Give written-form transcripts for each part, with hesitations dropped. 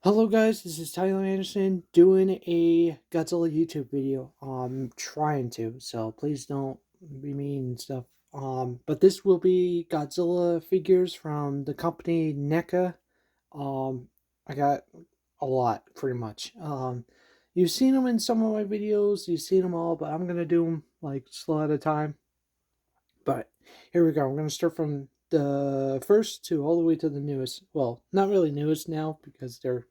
Hello guys, this is Tyler Anderson doing a Godzilla YouTube video. I'm trying to, so please don't be mean and stuff. But this will be Godzilla figures from the company NECA. I got a lot pretty much. You've seen them in some of my videos, you've seen them all, but I'm gonna do them like slow at a time. But here we go. I'm gonna start from the first to all the way to the newest. Well, not really newest now because they're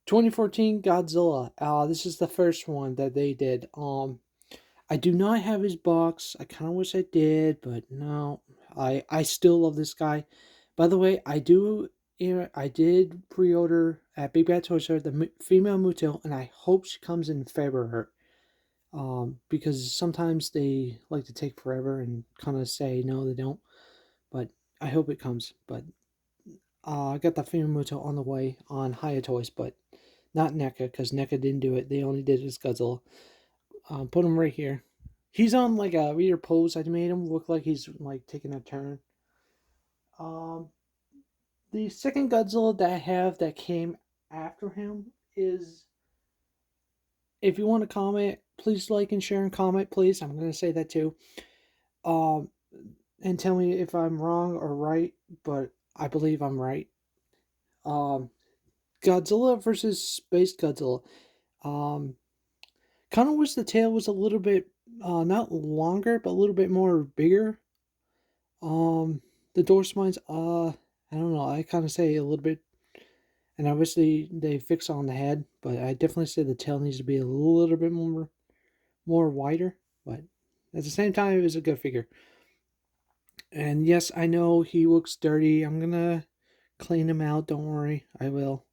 2014 Godzilla. This is the first one that they did. I do not have his box. I kind of wish I did, but no. I still love this guy. By the way, I did pre-order at Big Bad Toy Store the female Muto, and I hope she comes in February. Because sometimes they like to take forever and kind of say no, they don't. But I hope it comes. But I got the female Muto on the way on Hiya Toys, but not NECA, because NECA didn't do it. They only did his Godzilla. Put him right here. He's on like a weird pose. I made him look like he's like taking a turn. Um, the second Godzilla that I have that came after him is, if you want to comment, please like and share and comment, please. I'm gonna say that too. Um, and tell me if I'm wrong or right, but I believe I'm right. Um, Godzilla versus Space Godzilla. Um, Kind of wish the tail was a little bit, not longer, but a little bit more bigger. The door spines, I don't know. I kind of say a little bit, and I wish they fix on the head, but I definitely say the tail needs to be a little bit more wider. But at the same time, it was a good figure. And yes, I know he looks dirty. I'm gonna clean him out. Don't worry, I will.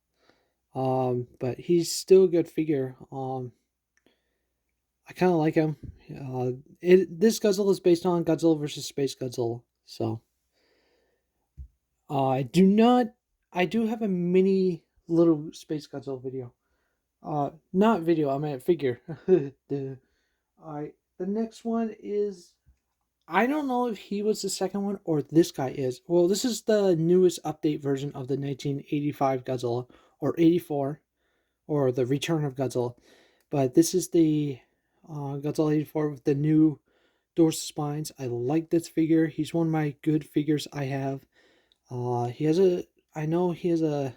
But he's still a good figure. I kind of like him. This Godzilla is based on Godzilla versus Space Godzilla. So I do not. I do have a mini little Space Godzilla video. Not video. I meant figure. Alright. The next one is. I don't know if he was the second one or this guy is. Well, this is the newest update version of the 1985 Godzilla, or 84, or the Return of Godzilla. But this is the Godzilla 84 with the new dorsal spines. I like this figure. He's one of my good figures I have. He has a. I know he has a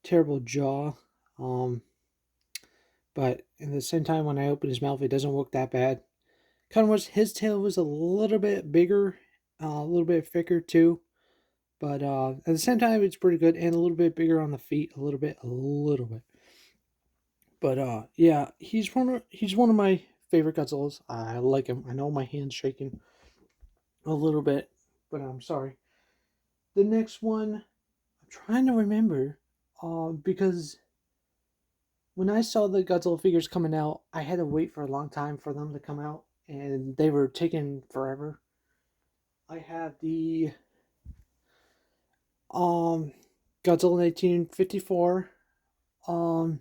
terrible jaw. But at the same time, when I open his mouth, it doesn't look that bad. Kind of wish his tail was a little bit bigger, a little bit thicker too. But at the same time, it's pretty good, and a little bit bigger on the feet, a little bit. But yeah, he's one of my favorite Godzillas. I like him. I know my hand's shaking a little bit, but I'm sorry. The next one, I'm trying to remember, because when I saw the Godzilla figures coming out, I had to wait for a long time for them to come out, and they were taking forever. I have the um Godzilla 1954. Um,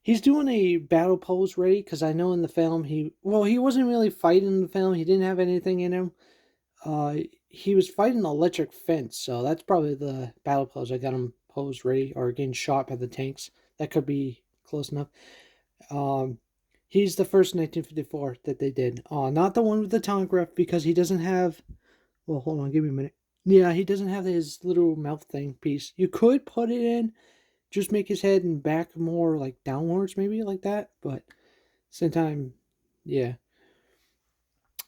he's doing a battle pose ready because I know in the film he wasn't really fighting in the film. He didn't have anything in him. Uh, he was fighting an electric fence, so that's probably the battle pose. I got him posed ready, or getting shot by the tanks. That could be close enough. Um, he's the first 1954 that they did. Not the one with the tongue grip, because he doesn't have. Well, hold on, give me a minute. Yeah, he doesn't have his little mouth thing piece. You could put it in, just make his head and back more like downwards, maybe like that. But same time, yeah.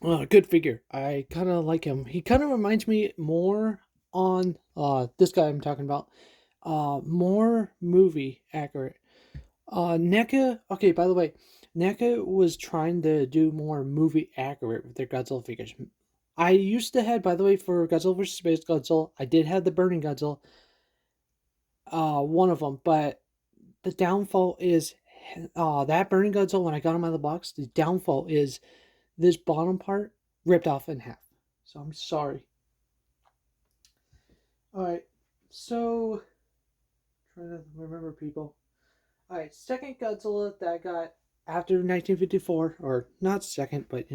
Good figure. I kind of like him. He kind of reminds me more on this guy I'm talking about. More movie accurate. NECA. Okay, by the way, NECA was trying to do more movie accurate with their Godzilla figures. I used to have, by the way, for Godzilla vs. Space Godzilla, I did have the Burning Godzilla, one of them, but the downfall is that Burning Godzilla, when I got him out of the box, the downfall is this bottom part ripped off in half. So I'm sorry. Alright, so trying to remember people. Alright, second Godzilla that I got after 1954, or not second, but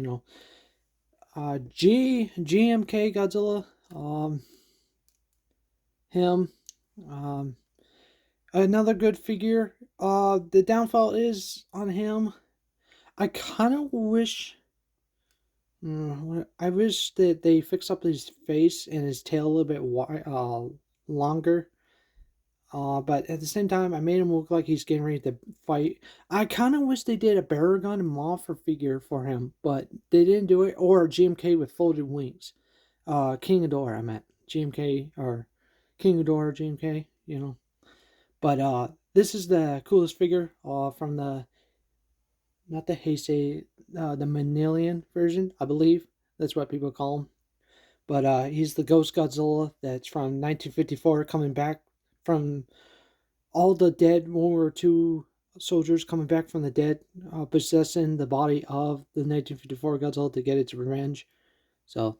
GMK Godzilla. Him. Um, Another good figure. The downfall is on him. I kind of wish. I wish that they fix up his face and his tail a little bit longer. But at the same time, I made him look like he's getting ready to fight. I kind of wish they did a Baragon and Mothra figure for him, but they didn't do it. Or GMK with folded wings. King Ghidorah, I meant. GMK or King Ghidorah, GMK, you know. But this is the coolest figure from the, not the Heisei, the Manilian version, I believe. That's what people call him. But he's the Ghost Godzilla that's from 1954, coming back from all the dead World War II soldiers coming back from the dead, possessing the body of the 1954 Godzilla to get its revenge. So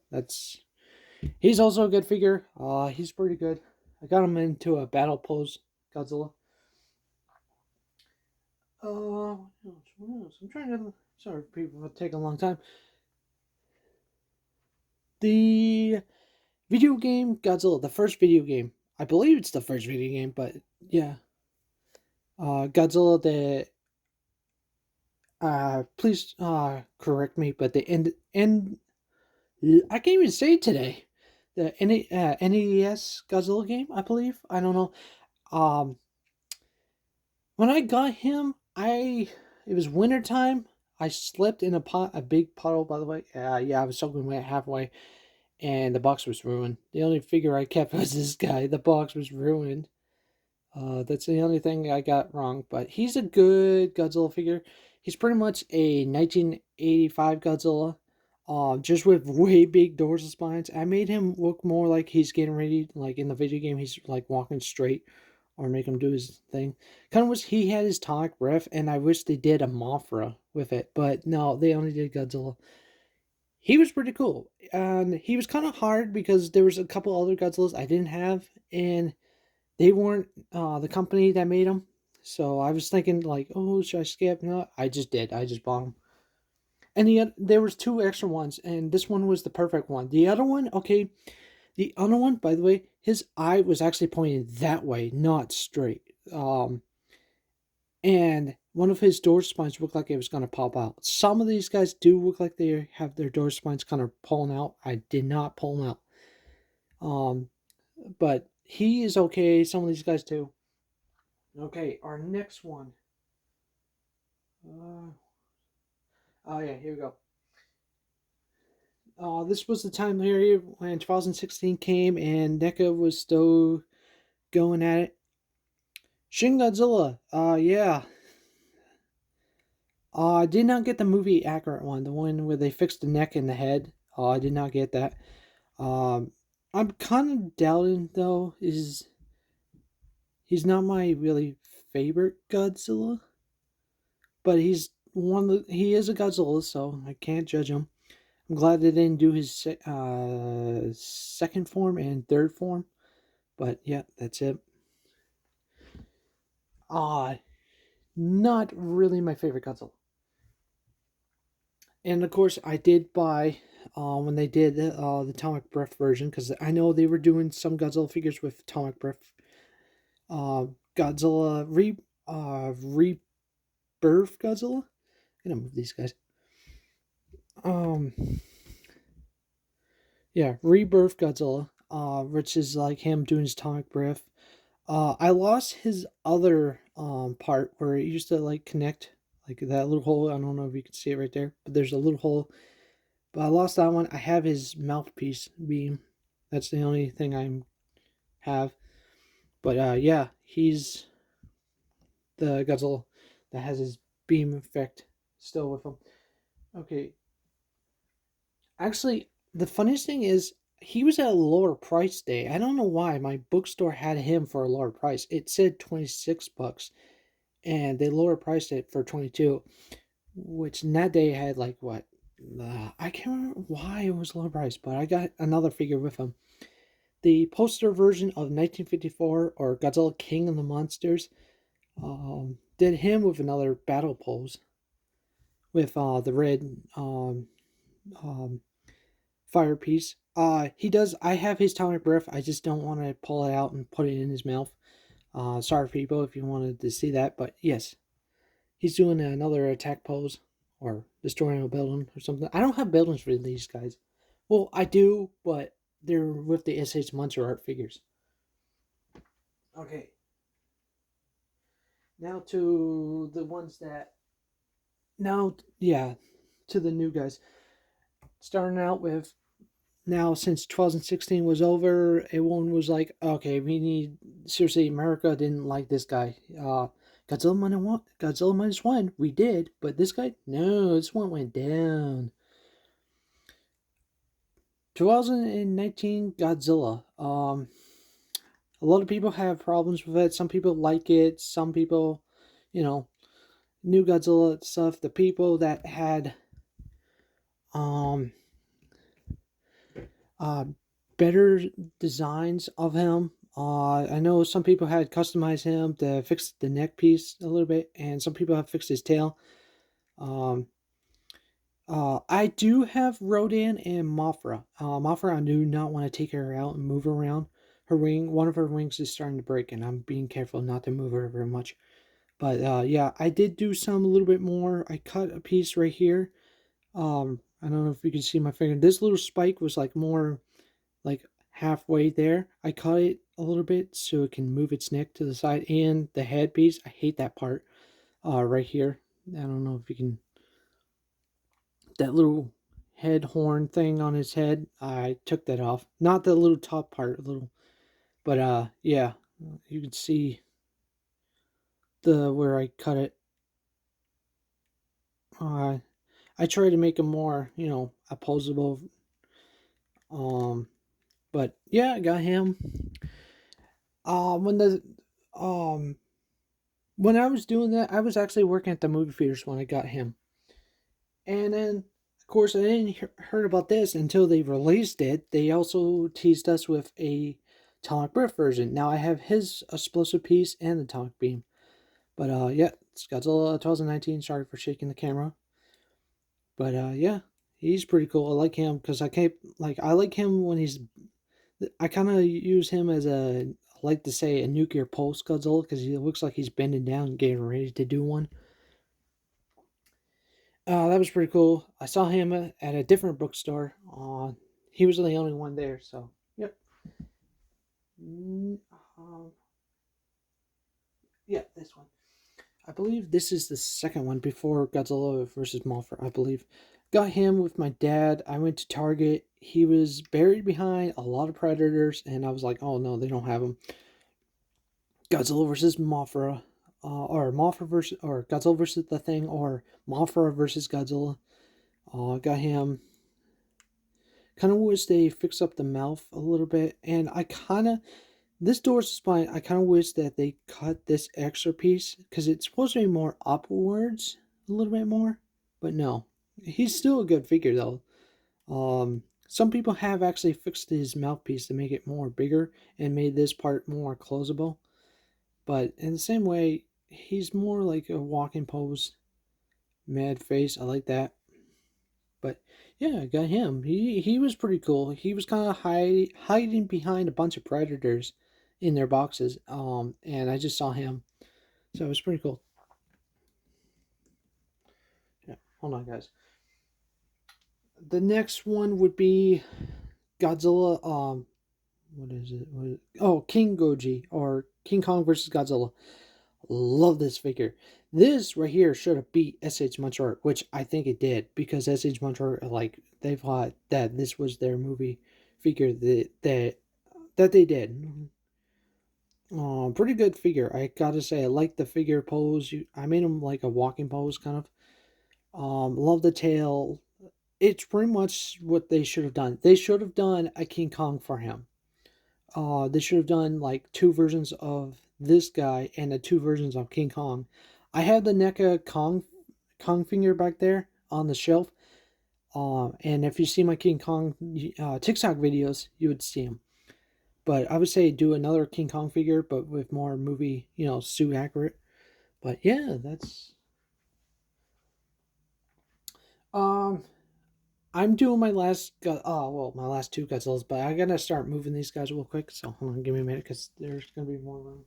he's also a good figure. He's pretty good. I got him into a battle pose Godzilla. What else? What else? I'm trying to. Sorry, people, it'll take a long time. The video game Godzilla, the first video game. I believe it's the first video game, but yeah. Godzilla, the please correct me, but the end I can't even say it today. The NES Godzilla game, I believe. I don't know. Um, when I got him, it was winter time. I slipped in a big puddle. By the way, yeah, I was soaking wet halfway, and the box was ruined. The only figure I kept was this guy. The box was ruined. That's the only thing I got wrong. But he's a good Godzilla figure. He's pretty much a 1985 Godzilla, just with way big dorsal spines. I made him look more like he's getting ready, like in the video game, he's like walking straight, or make him do his thing. Kind of wish he had his tonic breath, and I wish they did a Mothra with it. But no, they only did Godzilla. He was pretty cool, and he was kind of hard because there was a couple other Godzillas I didn't have, and they weren't the company that made them. So I was thinking like, oh, should I skip? No, I just did. I just bought them. And there was two extra ones, and this one was the perfect one. The other one, okay, the other one, by the way, his eye was actually pointing that way, not straight. And one of his door spines looked like it was gonna pop out. Some of these guys do look like they have their door spines kind of pulling out. I did not pull them out. But he is okay. Some of these guys too. Okay, our next one. Uh, oh yeah, here we go. This was the time period when 2016 came and NECA was still going at it. Shin Godzilla. Yeah. I did not get the movie accurate one, the one where they fixed the neck and the head. I did not get that. Um, I'm kind of doubting though. He's not my really favorite Godzilla, but he is a Godzilla, so I can't judge him. I'm glad they didn't do his second form and third form. But yeah, that's it. Ah, not really my favorite Godzilla. And of course, I did buy when they did the Atomic Breath version because I know they were doing some Godzilla figures with Atomic Breath. Godzilla Rebirth Godzilla. I'm gonna move these guys. Um, yeah, Rebirth Godzilla. Which is like him doing his Atomic Breath. I lost his other part where it used to like connect like that little hole. I don't know if you can see it right there, but there's a little hole. But I lost that one. I have his mouthpiece beam. That's the only thing I have. But yeah, he's the Godzilla that has his beam effect still with him. Okay. Actually, the funniest thing is he was at a lower price day. I don't know why my bookstore had him for a lower price. It said $26, and they lower priced it for 22, which in that day had like what? I can't remember why it was lower price, but I got another figure with him. The poster version of 1954 or Godzilla King of the Monsters did him with another battle pose with the red um, fire piece. He does. I have his atomic breath. I just don't want to pull it out and put it in his mouth. Sorry, people, if you wanted to see that, but yes, he's doing another attack pose or destroying a building or something. I don't have buildings for these guys. Well, I do, but they're with the SH Muncher art figures. Okay, now to the ones that now, yeah, to the new guys. Starting out with now, since 2016 was over, everyone was like, okay, we need, seriously, America didn't like this guy. Godzilla minus one, we did, but this guy, no, this one went down. 2019 Godzilla. A lot of people have problems with it. Some people like it. Some people, you know, new Godzilla stuff. The people that had um uh better designs of him. I know some people had customized him to fix the neck piece a little bit, and some people have fixed his tail. Um, I do have Rodan and Mothra. Mothra, I do not want to take her out and move her around. Her wing, one of her wings is starting to break, and I'm being careful not to move her very much. But yeah, I did do some a little bit more. I cut a piece right here. I don't know if you can see my finger. This little spike was like more like halfway there. I cut it a little bit so it can move its neck to the side, and the head piece. I hate that part. Right here. I don't know if you can, that little head horn thing on his head. I took that off. Not the little top part, a little, but yeah, you can see the where I cut it. Uh, I try to make him more, opposable. Um, but yeah, I got him. When the um when I was doing that, I was actually working at the movie theaters when I got him. And then, of course, I didn't heard about this until they released it. They also teased us with a Atomic Breath version. Now I have his explosive piece and the Atomic Beam. But yeah, it's Godzilla 2019. Sorry for shaking the camera. But yeah, he's pretty cool. I like him because I like him when he's. I kind of use him as I like to say, a nuclear pulse Godzilla because he looks like he's bending down and getting ready to do one. That was pretty cool. I saw him at a different bookstore. He was the only one there, so yep. Mm, um, yeah, this one. I believe this is the second one before Godzilla versus Mothra. I believe got him with my dad. I went to Target. He was buried behind a lot of predators, and I was like, "Oh no, they don't have him." Godzilla versus Mothra, or Mothra versus or Godzilla versus the Thing, or Mothra versus Godzilla. Got him. Kind of wish they fix up the mouth a little bit, and I kind of this dorsal spine. I kind of wish that they cut this extra piece because it's supposed to be more upwards a little bit more, but no, he's still a good figure though. Some people have actually fixed his mouthpiece to make it more bigger and made this part more closable, but in the same way, he's more like a walking pose, mad face. I like that. But yeah, I got him. He was pretty cool. He was kind of hiding behind a bunch of predators in their boxes. And I just saw him, so it was pretty cool. Yeah, hold on, guys. The next one would be Godzilla. What is it? Oh, King Goji or King Kong versus Godzilla. Love this figure. This right here should have beat SH Muncher, which I think it did because SH Muncher, like, they thought that this was their movie figure that they did. Pretty good figure. I gotta say, I like the figure pose. I made him like a walking pose, kind of. Love the tail. It's pretty much what they should have done. They should have done a King Kong for him. They should have done like two versions of this guy and the two versions of King Kong. I have the NECA Kong finger back there on the shelf. And if you see my King Kong TikTok videos, you would see him. But I would say do another King Kong figure, but with more movie, suit accurate. But yeah, that's um I'm doing my last, my last two Godzillas, but I gotta start moving these guys real quick. So hold on, give me a minute, because there's gonna be more room.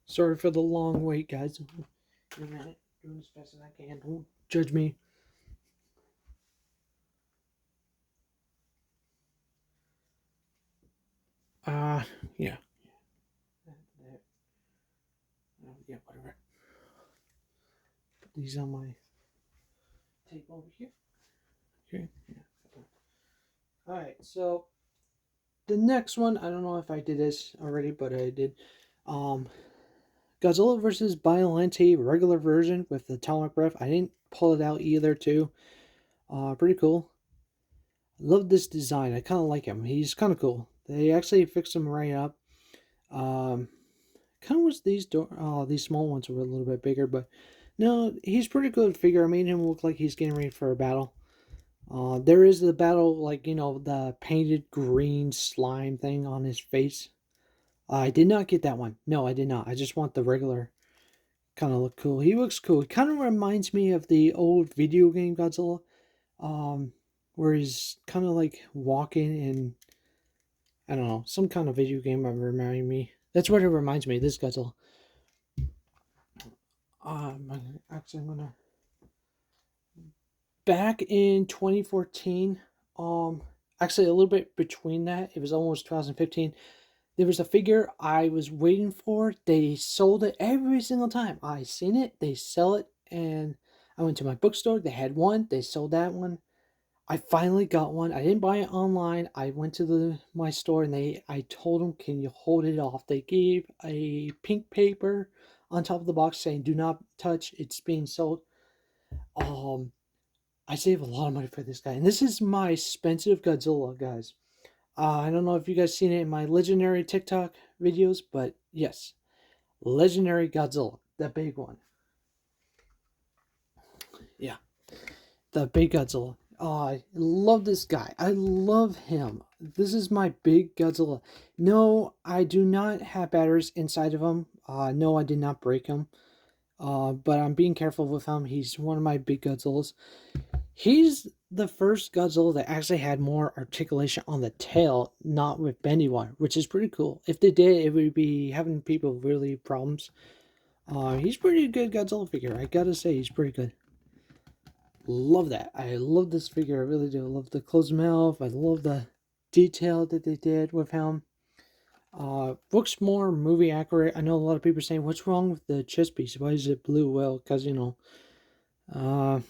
Sorry for the long wait, guys. Give me a minute, doing as fast as I can. Don't judge me. Uh, yeah, yeah, whatever. Put these on my tape over here. Okay. Yeah. All right. So the next one, I don't know if I did this already, but I did. Um, Godzilla versus Biollante regular version with the atomic breath. I didn't pull it out either, too. Pretty cool. Love this design. I kind of like him. He's kind of cool. They actually fixed him right up. Um, kind of wish these small ones were a little bit bigger, but no, he's pretty good figure. I made him look like he's getting ready for a battle. There is the battle, like, the painted green slime thing on his face. I did not get that one. No, I did not. I just want the regular kind of look cool. He looks cool. He kind of reminds me of the old video game Godzilla, um, where he's kind of like walking in, I don't know, some kind of video game. Reminding me. That's what it reminds me. This Godzilla. Actually, I'm gonna back in 2014. Actually, a little bit between that. It was almost 2015. There was a figure I was waiting for. They sold it every single time. I seen it, they sell it, and I went to my bookstore. They had one. They sold that one. I finally got one. I didn't buy it online. I went to my store and I told them, "Can you hold it off?" They gave a pink paper on top of the box saying, "Do not touch. It's being sold." Um, I saved a lot of money for this guy, and this is my expensive Godzilla, guys. I don't know if you guys seen it in my legendary TikTok videos, but yes, legendary Godzilla, the big one. Yeah, the big Godzilla. I love this guy. I love him. This is my big Godzilla. No, I do not have batteries inside of him. No, I did not break him. But I'm being careful with him. He's one of my big Godzillas. He's the first Godzilla that actually had more articulation on the tail, not with bendy wire, which is pretty cool. If they did, it would be having people really problems. He's pretty good Godzilla figure. I gotta say, he's pretty good. Love that. I love this figure. I really do. I love the closed mouth. I love the detail that they did with him. Looks more movie accurate. I know a lot of people are saying, "What's wrong with the chest piece? Why is it blue?" Well, because uh,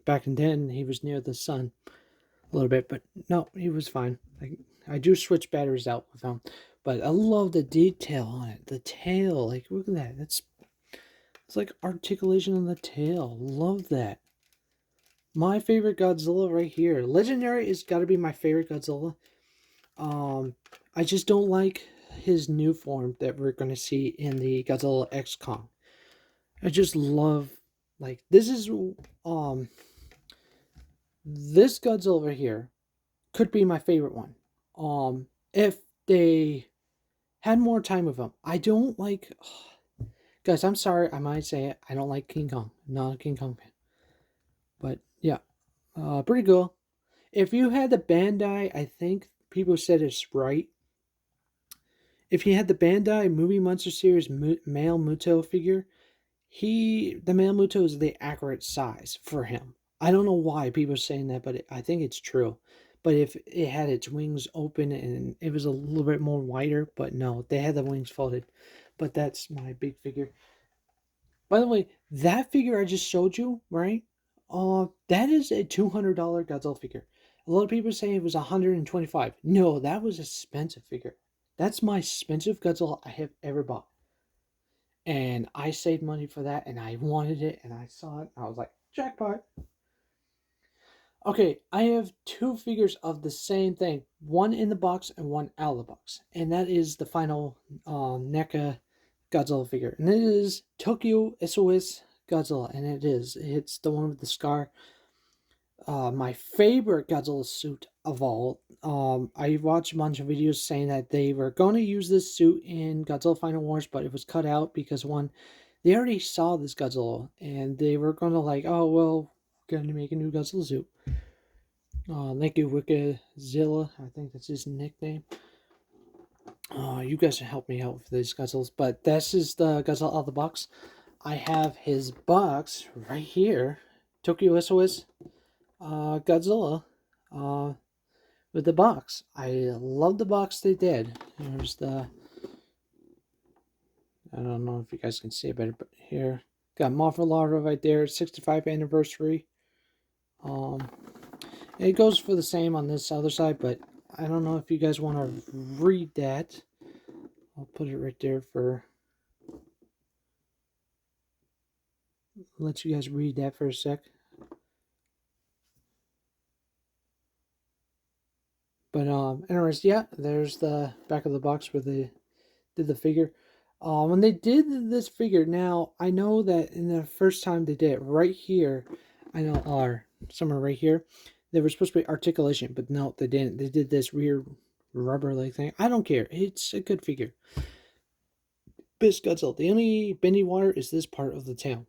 back in then he was near the sun a little bit, but no, he was fine. I do switch batteries out with him, but I love the detail on it. The tail, like, look at that. It's like articulation on the tail. Love that. My favorite Godzilla right here. Legendary is got to be my favorite Godzilla. I just don't like his new form that we're gonna see in the Godzilla X Kong. I just love, like, this Godzilla right here could be my favorite one. If they had more time with him. I don't like, guys, I'm sorry, I might say it. I don't like King Kong. I'm not a King Kong fan. But yeah, pretty cool. If you had the Bandai, I think people said it's right. If you had the Bandai Movie Monster Series male Muto figure, the male Muto is the accurate size for him. I don't know why people are saying that, but I think it's true. But if it had its wings open and it was a little bit more wider, but no, they had the wings folded. But that's my big figure. By the way, that figure I just showed you, right? That is a $200 Godzilla figure. A lot of people say it was 125. No, that was a expensive figure. That's my expensive Godzilla I have ever bought. And I saved money for that, and I wanted it, and I saw it. I was like, jackpot. Okay, I have two figures of the same thing, one in the box and one out of the box, and that is the final NECA Godzilla figure, and it is Tokyo SOS Godzilla, and it's the one with the scar. My favorite Godzilla suit of all. I watched a bunch of videos saying that they were going to use this suit in Godzilla Final Wars, but it was cut out because one, they already saw this Godzilla, and they were gonna like, oh well, we're gonna make a new Godzilla suit. NECA Godzilla, I think that's his nickname. You guys can help me out with these Godzillas, but this is the Godzilla out of the box. I have his box right here, Tokyo SOS Godzilla, with the box. I love the box they did. Here's the, I don't know if you guys can see it better, but here, got Mothra Larva right there, 65th anniversary. It goes for the same on this other side, but I don't know if you guys want to read that. I'll put it right there for, let you guys read that for a sec. But anyways, yeah, there's the back of the box where they did the figure. When they did this figure, now I know that in the first time they did it right here, I know, or somewhere right here, they were supposed to be articulation, but no, they didn't. They did this weird rubber like thing. I don't care. It's a good figure. Best Godzilla. The only bendy water is this part of the tail.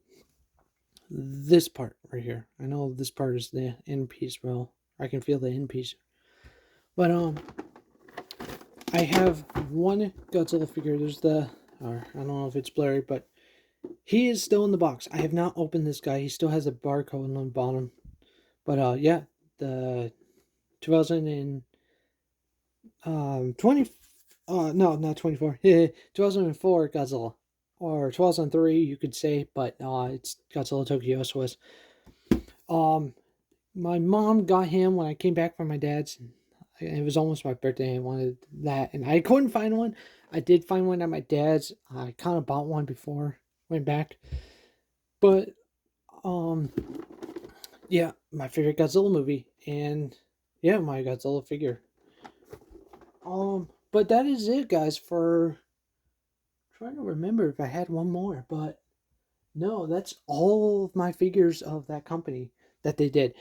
This part right here. I know this part is the end piece. Well, I can feel the end piece. But I have one Godzilla figure. There's the, or I don't know if it's blurry, but he is still in the box. I have not opened this guy. He still has a barcode on the bottom. But yeah, the 2020, no, not 24, 2004 Godzilla, or 2003 you could say, but it's Godzilla Tokyo SOS. My mom got him when I came back from my dad's. It was almost my birthday. I wanted that, and I couldn't find one. I did find one at my dad's. I kind of bought one before went back, but yeah, my favorite Godzilla movie, and yeah, my Godzilla figure. But that is it, guys. For trying to remember if I had one more, but no, that's all of my figures of that company that they did.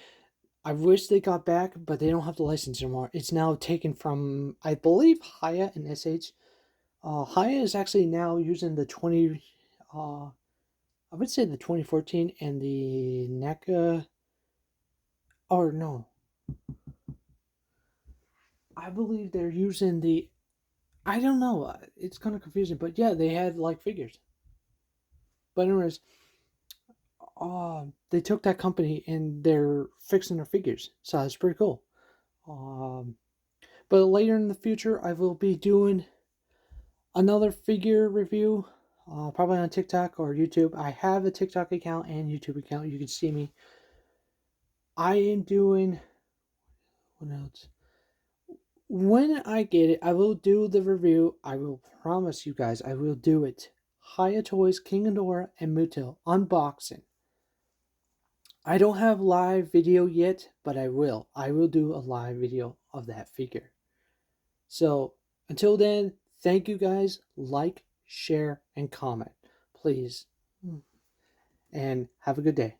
I wish they got back, but they don't have the license anymore. It's now taken from, I believe, Haya and SH. Haya is actually now using the 20, I would say the 2014 and the NECA, or no, I believe they're using the, I don't know, it's kind of confusing, but yeah, they had like figures. But anyways, they took that company and they're fixing their figures, so it's pretty cool. Um, but later in the future, I will be doing another figure review, probably on TikTok or YouTube. I have a TikTok account and YouTube account. You can see me. I am doing, what else? When I get it, I will do the review. I will promise you guys, I will do it. Hiya Toys, King Ghidorah, and Muto unboxing. I don't have live video yet, but I will. I will do a live video of that figure. So until then, thank you guys. Like, share, and comment, please. And have a good day.